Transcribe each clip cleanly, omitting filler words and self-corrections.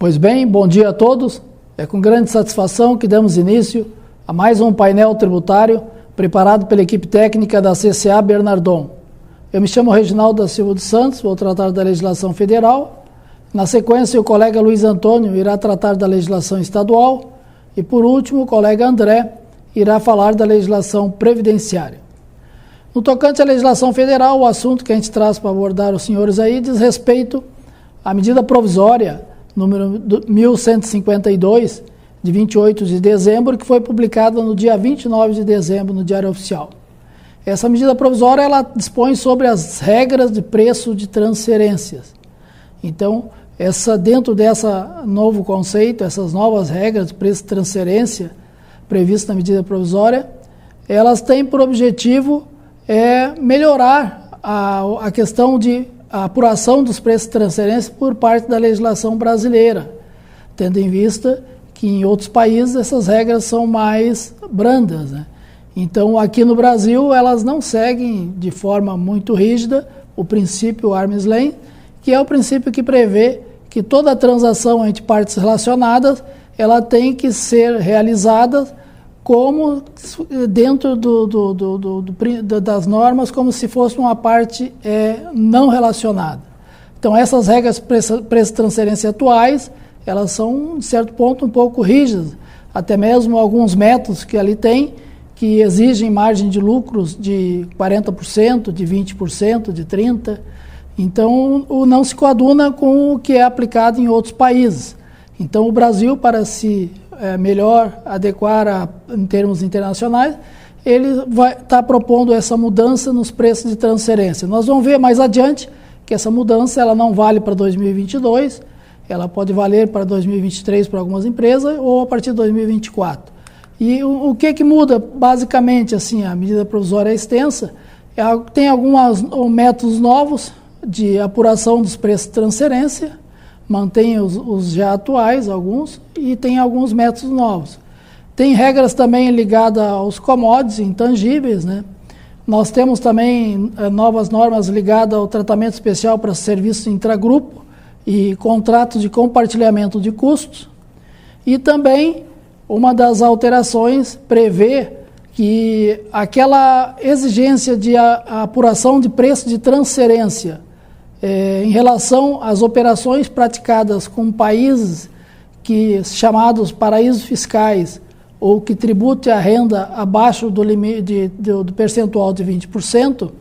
Pois bem, bom dia a todos. É com grande satisfação que damos início a mais um painel tributário preparado pela equipe técnica da CCA Bernardon. Eu me chamo Reginaldo da Silva dos Santos, vou tratar da legislação federal. Na sequência, o colega Luiz Antônio irá tratar da legislação estadual. E, por último, o colega André irá falar da legislação previdenciária. No tocante à legislação federal, o assunto que a gente traz para abordar os senhores aí diz respeito à medida provisória número 1152, de 28 de dezembro, que foi publicada no dia 29 de dezembro no Diário Oficial. Essa medida provisória ela dispõe sobre as regras de preço de transferências. Então, dentro dessa novo conceito, essas novas regras de preço de transferência previstas na medida provisória, elas têm por objetivo melhorar a questão de apuração dos preços de transferência por parte da legislação brasileira, tendo em vista que em outros países essas regras são mais brandas, né? Então, aqui no Brasil, elas não seguem de forma muito rígida o princípio arm's length, que é o princípio que prevê que toda transação entre partes relacionadas ela tem que ser realizada como dentro das normas, como se fosse uma parte não relacionada. Então, essas regras preço de transferência atuais, elas são, de certo ponto, um pouco rígidas, até mesmo alguns métodos que ali tem, que exigem margem de lucros de 40%, de 20%, de 30%. Então, não se coaduna com o que é aplicado em outros países. Então, o Brasil, para se melhor adequar em termos internacionais, ele vai estar propondo essa mudança nos preços de transferência. Nós vamos ver mais adiante que essa mudança ela não vale para 2022, ela pode valer para 2023 para algumas empresas ou a partir de 2024. E o que muda? Basicamente, assim, a medida provisória é extensa, tem alguns métodos novos de apuração dos preços de transferência, mantém os já atuais, alguns, e tem alguns métodos novos. Tem regras também ligadas aos commodities intangíveis, né? Nós temos também novas normas ligadas ao tratamento especial para serviços intragrupo e contratos de compartilhamento de custos. E também uma das alterações prevê que aquela exigência de apuração de preço de transferência em relação às operações praticadas com países chamados paraísos fiscais ou que tributem a renda abaixo do limite do percentual de 20%,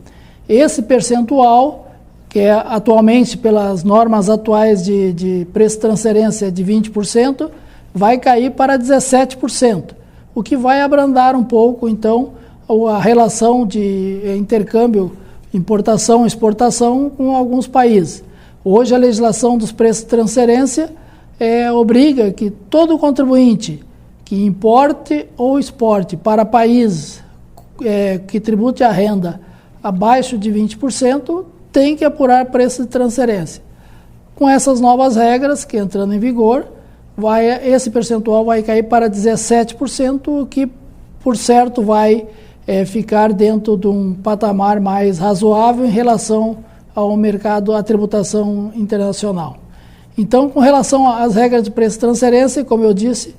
esse percentual, que é atualmente pelas normas atuais de preço de transferência de 20%, vai cair para 17%, o que vai abrandar um pouco, então, a relação de intercâmbio importação e exportação com alguns países. Hoje a legislação dos preços de transferência obriga que todo contribuinte que importe ou exporte para países que tribute a renda abaixo de 20% tem que apurar preço de transferência. Com essas novas regras que entrando em vigor, esse percentual vai cair para 17%, o que por certo vai ficar dentro de um patamar mais razoável em relação ao mercado, à tributação internacional. Então, com relação às regras de preço de transferência, como eu disse,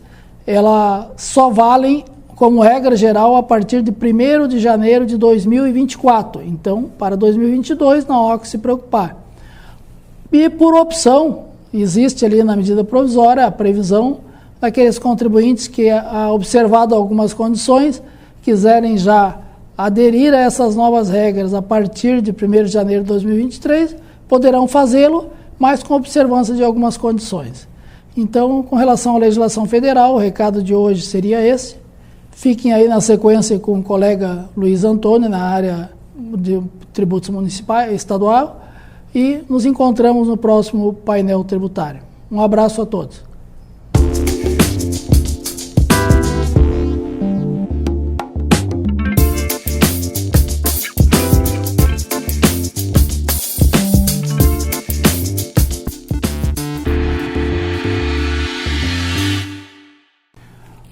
elas só valem como regra geral a partir de 1º de janeiro de 2024. Então, para 2022 não há que se preocupar. E por opção, existe ali na medida provisória a previsão daqueles contribuintes que, observado algumas condições, quiserem já aderir a essas novas regras a partir de 1º de janeiro de 2023, poderão fazê-lo, mas com observância de algumas condições. Então, com relação à legislação federal, o recado de hoje seria esse. Fiquem aí na sequência com o colega Luiz Antônio, na área de tributos municipais, estadual, e nos encontramos no próximo painel tributário. Um abraço a todos.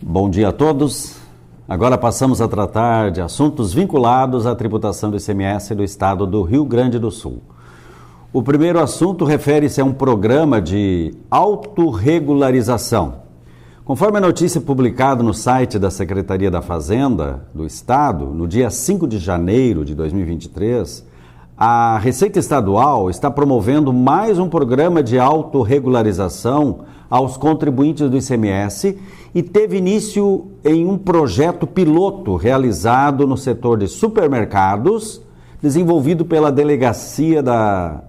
Bom dia a todos. Agora passamos a tratar de assuntos vinculados à tributação do ICMS do Estado do Rio Grande do Sul. O primeiro assunto refere-se a um programa de autorregularização. Conforme a notícia publicada no site da Secretaria da Fazenda do Estado, no dia 5 de janeiro de 2023, a Receita Estadual está promovendo mais um programa de autorregularização aos contribuintes do ICMS e teve início em um projeto piloto realizado no setor de supermercados, desenvolvido pela Delegacia da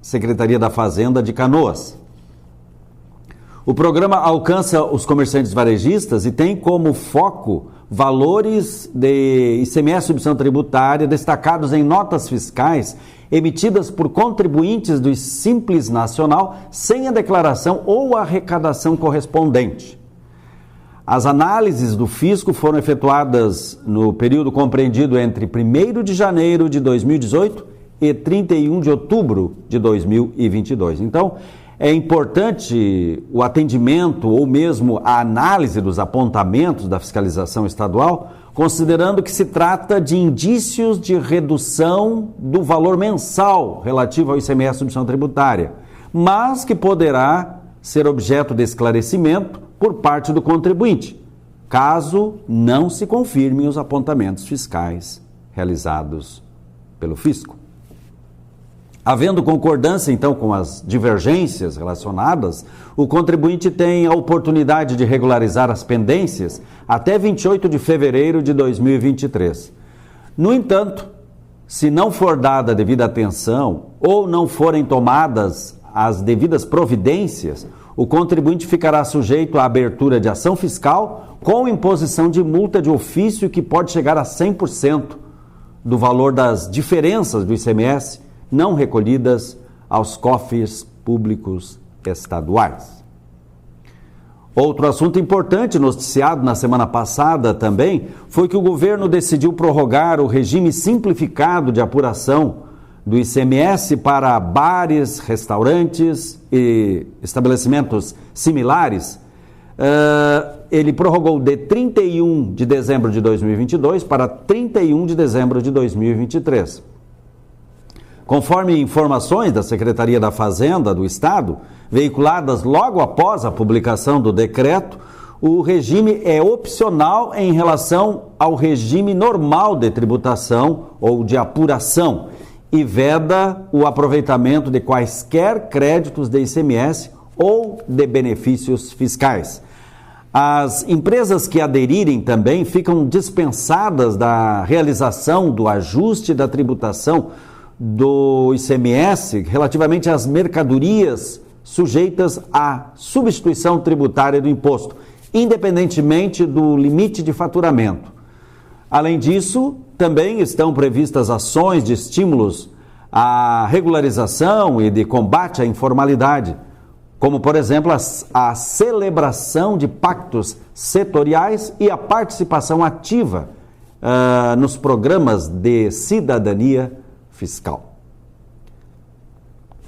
Secretaria da Fazenda de Canoas. O programa alcança os comerciantes varejistas e tem como foco valores de ICMS submissão tributária destacados em notas fiscais emitidas por contribuintes do Simples Nacional sem a declaração ou arrecadação correspondente. As análises do fisco foram efetuadas no período compreendido entre 1º de janeiro de 2018 e 31 de outubro de 2022. Então, é importante o atendimento ou mesmo a análise dos apontamentos da fiscalização estadual, considerando que se trata de indícios de redução do valor mensal relativo ao ICMS submissão tributária, mas que poderá ser objeto de esclarecimento por parte do contribuinte, caso não se confirmem os apontamentos fiscais realizados pelo fisco. Havendo concordância, então, com as divergências relacionadas, o contribuinte tem a oportunidade de regularizar as pendências até 28 de fevereiro de 2023. No entanto, se não for dada a devida atenção ou não forem tomadas as devidas providências, o contribuinte ficará sujeito à abertura de ação fiscal com imposição de multa de ofício que pode chegar a 100% do valor das diferenças do ICMS não recolhidas aos cofres públicos estaduais. Outro assunto importante noticiado na semana passada também foi que o governo decidiu prorrogar o regime simplificado de apuração do ICMS para bares, restaurantes e estabelecimentos similares. Ele prorrogou de 31 de dezembro de 2022 para 31 de dezembro de 2023. Conforme informações da Secretaria da Fazenda do Estado, veiculadas logo após a publicação do decreto, o regime é opcional em relação ao regime normal de tributação ou de apuração e veda o aproveitamento de quaisquer créditos de ICMS ou de benefícios fiscais. As empresas que aderirem também ficam dispensadas da realização do ajuste da tributação do ICMS relativamente às mercadorias sujeitas à substituição tributária do imposto, independentemente do limite de faturamento. Além disso, também estão previstas ações de estímulos à regularização e de combate à informalidade, como, por exemplo, a celebração de pactos setoriais e a participação ativa nos programas de cidadania fiscal.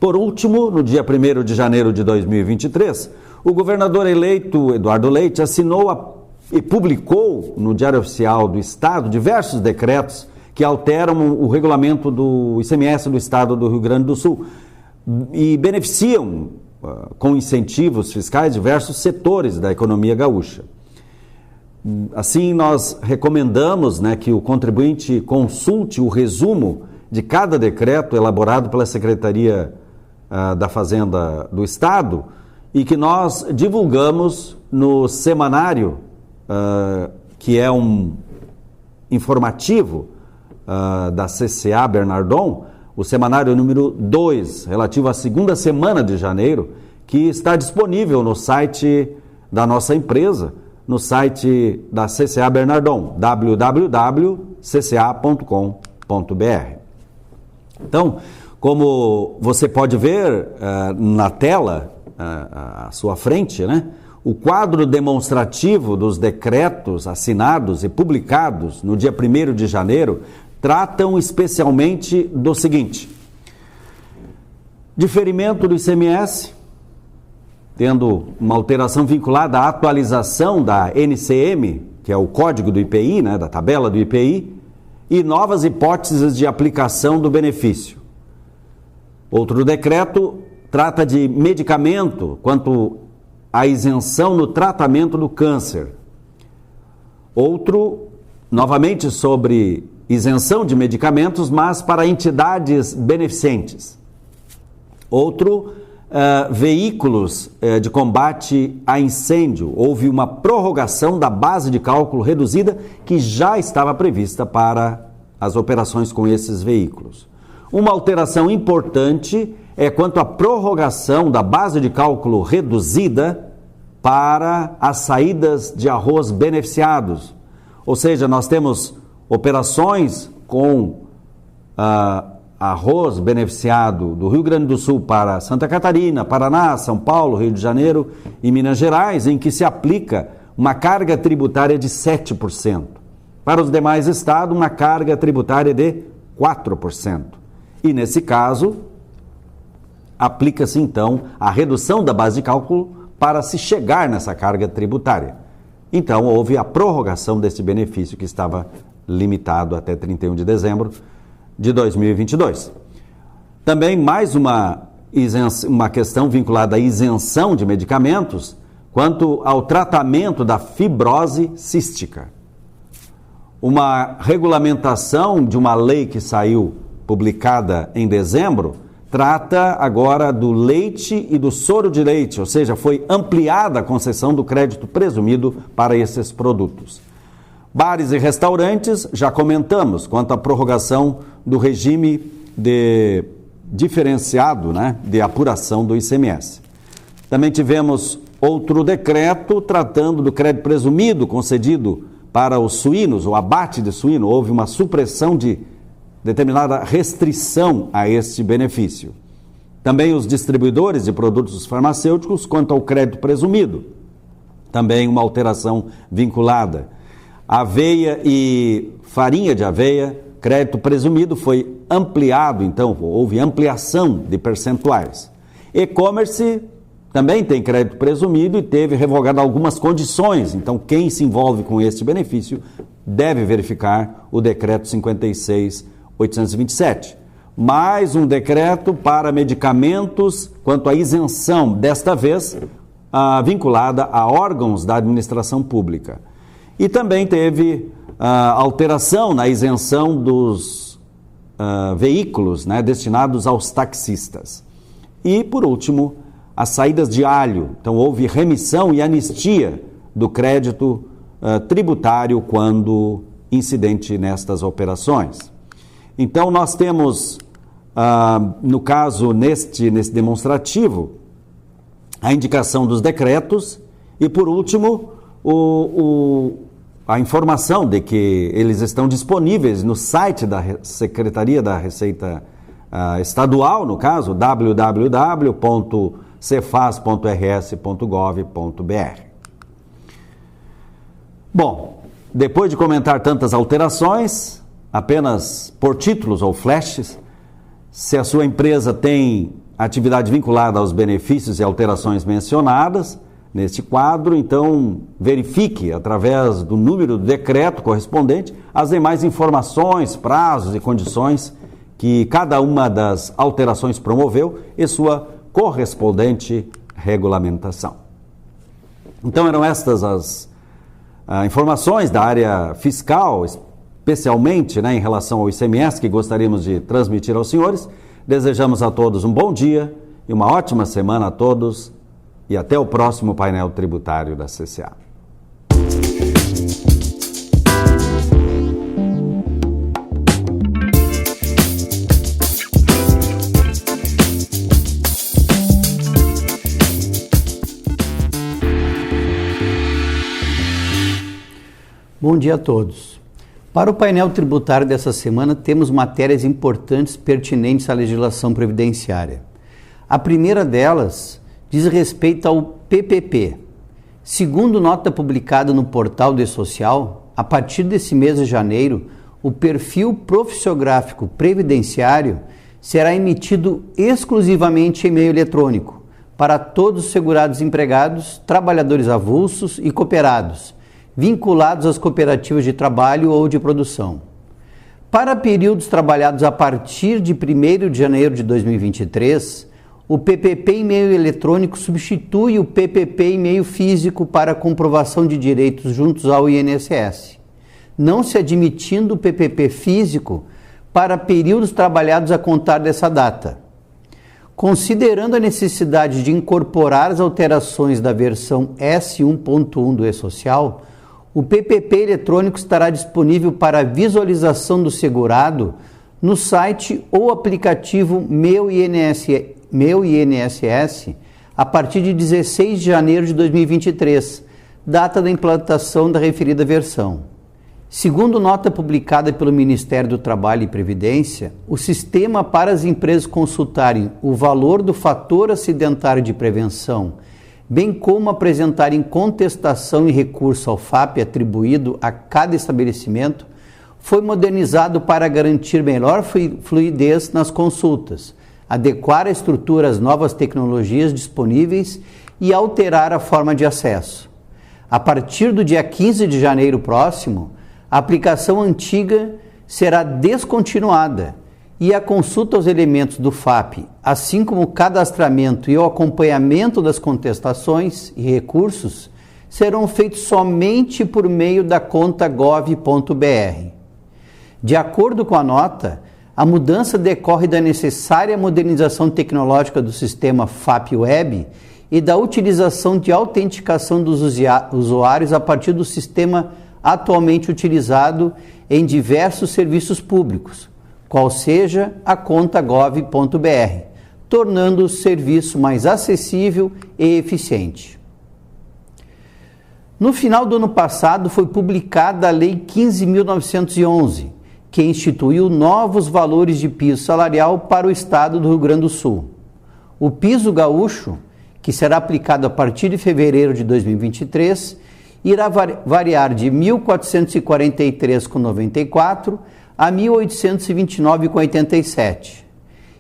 Por último, no dia 1º de janeiro de 2023, o governador eleito Eduardo Leite assinou e publicou no Diário Oficial do Estado diversos decretos que alteram o regulamento do ICMS do Estado do Rio Grande do Sul e beneficiam com incentivos fiscais diversos setores da economia gaúcha. Assim, nós recomendamos que o contribuinte consulte o resumo de cada decreto elaborado pela Secretaria da Fazenda do Estado e que nós divulgamos no semanário, que é um informativo da CCA Bernardon, o semanário número 2, relativo à segunda semana de janeiro, que está disponível no site da nossa empresa, no site da CCA Bernardon, www.cca.com.br. Então, como você pode ver na tela à sua frente, o quadro demonstrativo dos decretos assinados e publicados no dia 1º de janeiro tratam especialmente do seguinte: diferimento do ICMS, tendo uma alteração vinculada à atualização da NCM, que é o código do IPI, da tabela do IPI, e novas hipóteses de aplicação do benefício. Outro decreto trata de medicamento quanto à isenção no tratamento do câncer. Outro, novamente sobre isenção de medicamentos, mas para entidades beneficentes. Outro, veículos de combate a incêndio. Houve uma prorrogação da base de cálculo reduzida que já estava prevista para as operações com esses veículos. Uma alteração importante é quanto à prorrogação da base de cálculo reduzida para as saídas de arroz beneficiados. Ou seja, nós temos operações com arroz beneficiado do Rio Grande do Sul para Santa Catarina, Paraná, São Paulo, Rio de Janeiro e Minas Gerais, em que se aplica uma carga tributária de 7%. Para os demais estados, uma carga tributária de 4%. E nesse caso, aplica-se então a redução da base de cálculo para se chegar nessa carga tributária. Então, houve a prorrogação desse benefício que estava limitado até 31 de dezembro de 2022. Também mais uma questão vinculada à isenção de medicamentos quanto ao tratamento da fibrose cística. Uma regulamentação de uma lei que saiu publicada em dezembro trata agora do leite e do soro de leite, ou seja, foi ampliada a concessão do crédito presumido para esses produtos. Bares e restaurantes, já comentamos, quanto à prorrogação do regime diferenciado, de apuração do ICMS. Também tivemos outro decreto tratando do crédito presumido concedido para os suínos, o abate de suíno. Houve uma supressão de determinada restrição a este benefício. Também os distribuidores de produtos farmacêuticos quanto ao crédito presumido. Também uma alteração vinculada. Aveia e farinha de aveia, crédito presumido foi ampliado, então houve ampliação de percentuais. E-commerce também tem crédito presumido e teve revogado algumas condições. Então, quem se envolve com este benefício deve verificar o decreto 56.827. Mais um decreto para medicamentos quanto à isenção, desta vez vinculada a órgãos da administração pública. E também teve alteração na isenção dos veículos destinados aos taxistas. E, por último, as saídas de alho. Então, houve remissão e anistia do crédito tributário quando incidente nestas operações. Então, nós temos, no caso, neste demonstrativo, a indicação dos decretos e, por último, a informação de que eles estão disponíveis no site da Secretaria da Receita Estadual, no caso, www.cefaz.rs.gov.br. Bom, depois de comentar tantas alterações, apenas por títulos ou flashes, se a sua empresa tem atividade vinculada aos benefícios e alterações mencionadas neste quadro, então verifique, através do número do decreto correspondente, as demais informações, prazos e condições que cada uma das alterações promoveu e sua correspondente regulamentação. Então, eram estas as informações da área fiscal, especialmente em relação ao ICMS, que gostaríamos de transmitir aos senhores. Desejamos a todos um bom dia e uma ótima semana a todos e até o próximo painel tributário da CCA. Bom dia a todos. Para o painel tributário dessa semana, temos matérias importantes pertinentes à legislação previdenciária. A primeira delas diz respeito ao PPP. Segundo nota publicada no portal do E-Social, a partir desse mês de janeiro, o perfil profissiográfico previdenciário será emitido exclusivamente em meio eletrônico para todos os segurados empregados, trabalhadores avulsos e cooperados, vinculados às cooperativas de trabalho ou de produção. Para períodos trabalhados a partir de 1º de janeiro de 2023, o PPP em meio eletrônico substitui o PPP em meio físico para comprovação de direitos juntos ao INSS, não se admitindo o PPP físico para períodos trabalhados a contar dessa data. Considerando a necessidade de incorporar as alterações da versão S1.1 do E-Social, o PPP eletrônico estará disponível para visualização do segurado no site ou aplicativo Meu INSS a partir de 16 de janeiro de 2023, data da implantação da referida versão. Segundo nota publicada pelo Ministério do Trabalho e Previdência, o sistema para as empresas consultarem o valor do fator acidentário de prevenção, bem como apresentarem contestação e recurso ao FAP atribuído a cada estabelecimento, foi modernizado para garantir melhor fluidez nas consultas, adequar a estrutura às novas tecnologias disponíveis e alterar a forma de acesso. A partir do dia 15 de janeiro próximo, a aplicação antiga será descontinuada e a consulta aos elementos do FAP, assim como o cadastramento e o acompanhamento das contestações e recursos, serão feitos somente por meio da conta gov.br. De acordo com a nota, a mudança decorre da necessária modernização tecnológica do sistema FAP Web e da utilização de autenticação dos usuários a partir do sistema atualmente utilizado em diversos serviços públicos, qual seja a conta gov.br, tornando o serviço mais acessível e eficiente. No final do ano passado foi publicada a Lei 15.911, que instituiu novos valores de piso salarial para o estado do Rio Grande do Sul. O piso gaúcho, que será aplicado a partir de fevereiro de 2023, irá variar de R$ 1.443,94 a R$ 1.829,87.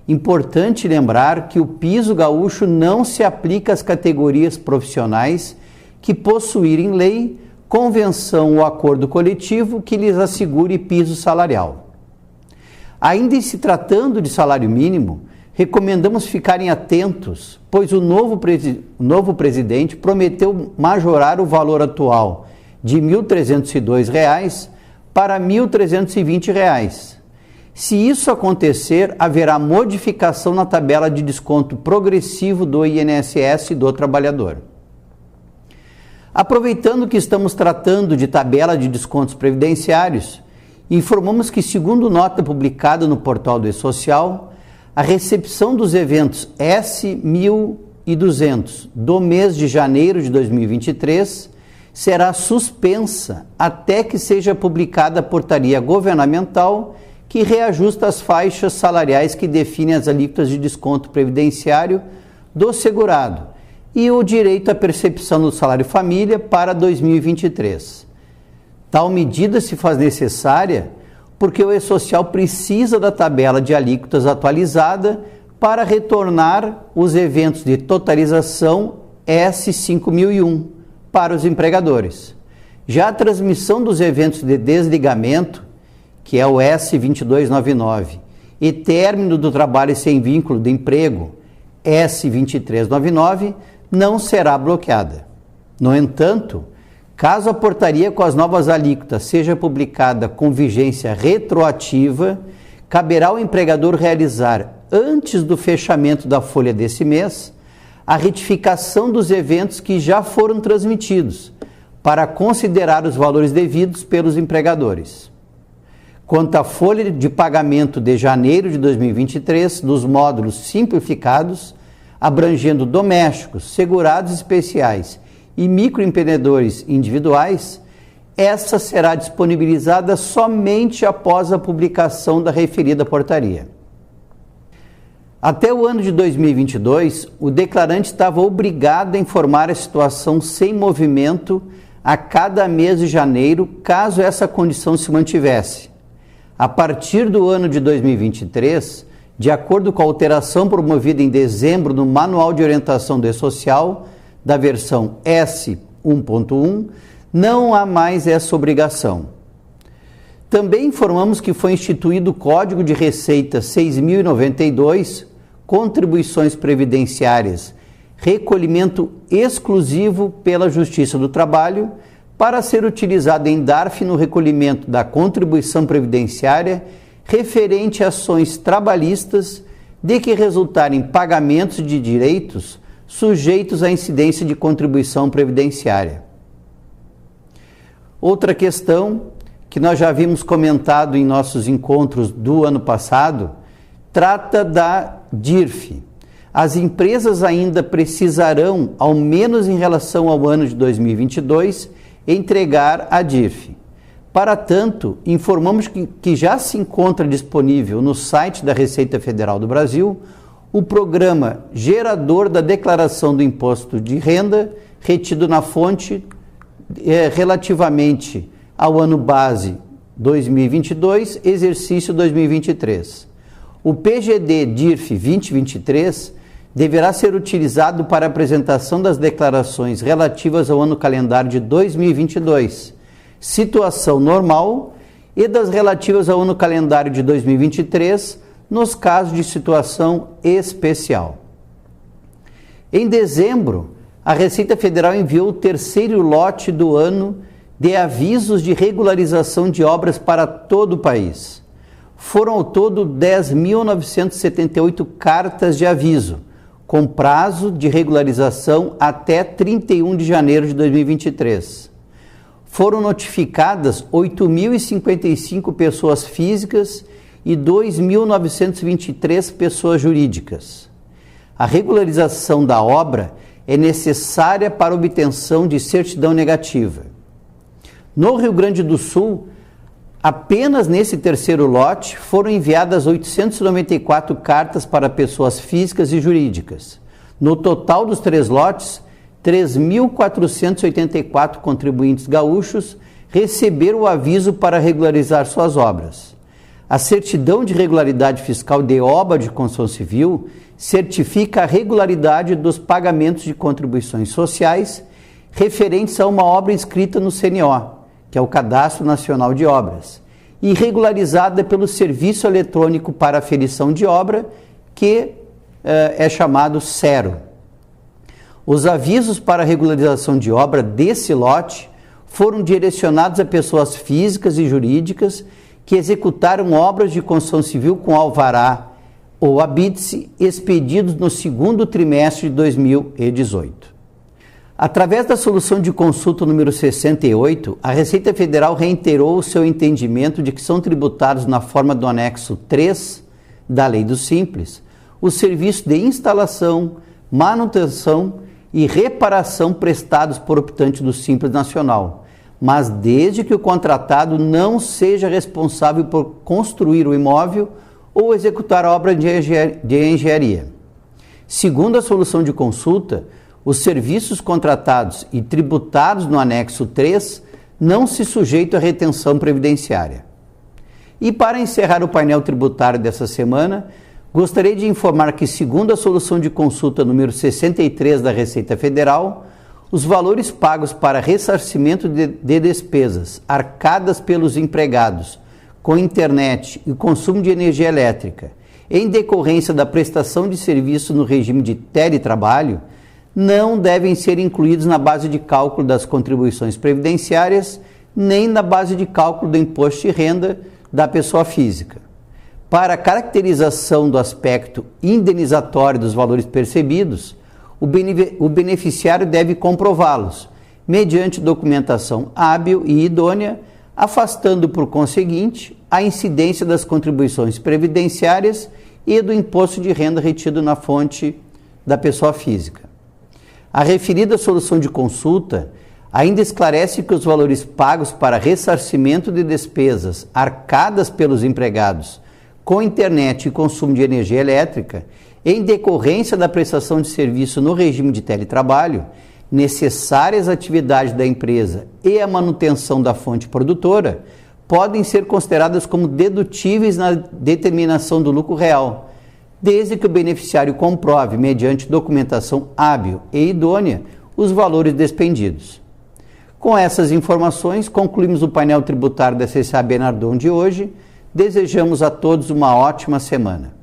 Importante lembrar que o piso gaúcho não se aplica às categorias profissionais que possuírem lei, convenção ou acordo coletivo que lhes assegure piso salarial. Ainda em se tratando de salário mínimo, recomendamos ficarem atentos, pois o novo presidente prometeu majorar o valor atual de R$ 1.302 para R$ 1.320. Se isso acontecer, haverá modificação na tabela de desconto progressivo do INSS do trabalhador. Aproveitando que estamos tratando de tabela de descontos previdenciários, informamos que, segundo nota publicada no portal do E-Social, a recepção dos eventos S1200 do mês de janeiro de 2023 será suspensa até que seja publicada a portaria governamental que reajusta as faixas salariais que definem as alíquotas de desconto previdenciário do segurado e o direito à percepção do salário família para 2023. Tal medida se faz necessária porque o E-Social precisa da tabela de alíquotas atualizada para retornar os eventos de totalização S5001 para os empregadores. Já a transmissão dos eventos de desligamento, que é o S2299, e término do trabalho sem vínculo de emprego, S2399, não será bloqueada. No entanto, caso a portaria com as novas alíquotas seja publicada com vigência retroativa, caberá ao empregador realizar, antes do fechamento da folha desse mês, a retificação dos eventos que já foram transmitidos, para considerar os valores devidos pelos empregadores. Quanto à folha de pagamento de janeiro de 2023, dos módulos simplificados, abrangendo domésticos, segurados especiais e microempreendedores individuais, essa será disponibilizada somente após a publicação da referida portaria. Até o ano de 2022, o declarante estava obrigado a informar a situação sem movimento a cada mês de janeiro, caso essa condição se mantivesse. A partir do ano de 2023, de acordo com a alteração promovida em dezembro no Manual de Orientação do E-Social, da versão S1.1, não há mais essa obrigação. Também informamos que foi instituído o Código de Receita 6.092, Contribuições Previdenciárias, recolhimento exclusivo pela Justiça do Trabalho, para ser utilizado em DARF no recolhimento da contribuição previdenciária referente a ações trabalhistas de que resultarem pagamentos de direitos sujeitos à incidência de contribuição previdenciária. Outra questão que nós já havíamos comentado em nossos encontros do ano passado trata da DIRF. As empresas ainda precisarão, ao menos em relação ao ano de 2022, entregar a DIRF. Para tanto, informamos que já se encontra disponível no site da Receita Federal do Brasil o programa gerador da declaração do imposto de renda retido na fonte relativamente ao ano base 2022, exercício 2023. O PGD DIRF 2023 deverá ser utilizado para apresentação das declarações relativas ao ano calendário de 2022, situação normal, e das relativas ao ano calendário de 2023, nos casos de situação especial. Em dezembro, a Receita Federal enviou o terceiro lote do ano de avisos de regularização de obras para todo o país. Foram ao todo 10.978 cartas de aviso, com prazo de regularização até 31 de janeiro de 2023. Foram notificadas 8.055 pessoas físicas e 2.923 pessoas jurídicas. A regularização da obra é necessária para obtenção de certidão negativa. No Rio Grande do Sul, apenas nesse terceiro lote foram enviadas 894 cartas para pessoas físicas e jurídicas. No total dos três lotes, 3.484 contribuintes gaúchos receberam o aviso para regularizar suas obras. A certidão de regularidade fiscal de obra de construção civil certifica a regularidade dos pagamentos de contribuições sociais referentes a uma obra inscrita no CNO, que é o Cadastro Nacional de Obras, e regularizada pelo Serviço Eletrônico para Aferição de Obra, que é chamado SERO. Os avisos para regularização de obra desse lote foram direcionados a pessoas físicas e jurídicas que executaram obras de construção civil com alvará ou habite-se expedidos no segundo trimestre de 2018. Através da solução de consulta número 68, a Receita Federal reiterou o seu entendimento de que são tributados na forma do anexo 3 da Lei do Simples os serviços de instalação, manutenção e reparação prestados por optante do Simples Nacional, mas desde que o contratado não seja responsável por construir o imóvel ou executar a obra de engenharia. Segundo a solução de consulta, os serviços contratados e tributados no anexo 3 não se sujeitam à retenção previdenciária. E para encerrar o painel tributário dessa semana, gostaria de informar que, segundo a solução de consulta número 63 da Receita Federal, os valores pagos para ressarcimento de despesas arcadas pelos empregados com internet e consumo de energia elétrica, em decorrência da prestação de serviço no regime de teletrabalho, não devem ser incluídos na base de cálculo das contribuições previdenciárias, nem na base de cálculo do imposto de renda da pessoa física. Para a caracterização do aspecto indenizatório dos valores percebidos, o beneficiário deve comprová-los, mediante documentação hábil e idônea, afastando, por conseguinte, a incidência das contribuições previdenciárias e do imposto de renda retido na fonte da pessoa física. A referida solução de consulta ainda esclarece que os valores pagos para ressarcimento de despesas arcadas pelos empregados com internet e consumo de energia elétrica, em decorrência da prestação de serviço no regime de teletrabalho, necessárias atividades da empresa e a manutenção da fonte produtora, podem ser consideradas como dedutíveis na determinação do lucro real, desde que o beneficiário comprove, mediante documentação hábil e idônea, os valores despendidos. Com essas informações, concluímos o painel tributário da CCA Bernardon de hoje. Desejamos a todos uma ótima semana.